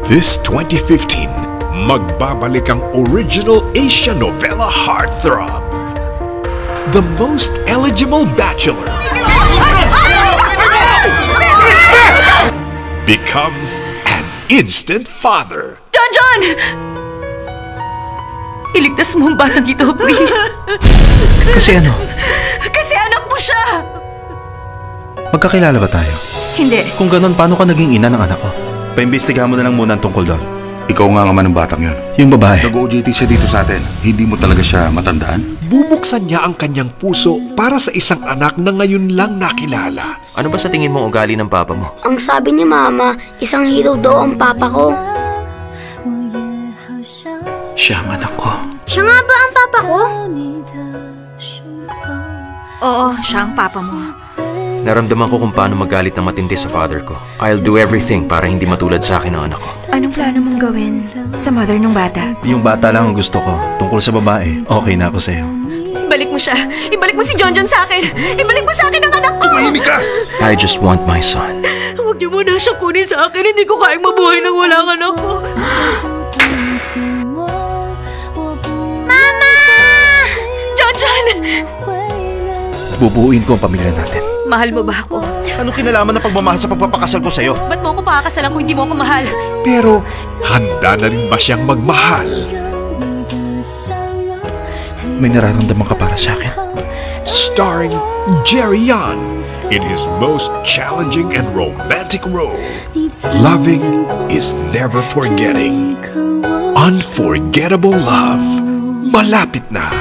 This 2015, magbabalik ang original Asian novela heartthrob, The Most Eligible Bachelor, becomes an instant father. John! Iligtas mo ang batang ito, please. Kasi ano? Kasi anak mo siya! Magkakilala ba tayo? Hindi. Kung ganon, paano ka naging ina ng anak ko? Paimbestigahan mo na lang muna ang tungkol doon. Ikaw nga ang ama ng batang yun. Yung babae. Nag-OJT siya dito sa atin. Hindi mo talaga siya matandaan? Bubuksan niya ang kanyang puso para sa isang anak na ngayon lang nakilala. Ano ba sa tingin mo ugali ng papa mo? Ang sabi ni Mama, isang hero daw ang papa ko. Siya ang anak ko. Siya nga ba ang papa ko? Oo, siya ang papa mo. Naramdaman ko kung paano magalit ng matindi sa father ko. I'll do everything para hindi matulad sa akin ang anak ko. Anong plano mong gawin sa mother ng bata? Yung bata lang ang gusto ko. Tungkol sa babae, okay na ako sa'yo. Ibalik mo siya. Ibalik mo si John sa akin. Ibalik mo sa akin ang anak ko. Mahimik ka! I just want my son. Huwag niyo muna siyang kunin sa akin. Hindi ko kayang mabuhay nang wala ang anak ko. Mama! John! Bubuuin ko ang pamilya natin. Mahal mo ba ako? Anong kinalaman ng pagmamahal sa pagpapakasal ko sa'yo? Ba't mo ako pakakasalan kung hindi mo ako mahal? Pero handa na rin ba siyang magmahal? May nararamdaman ka para sa akin? Starring Jerry Yan in his most challenging and romantic role. Loving is never forgetting. Unforgettable love. Malapit na.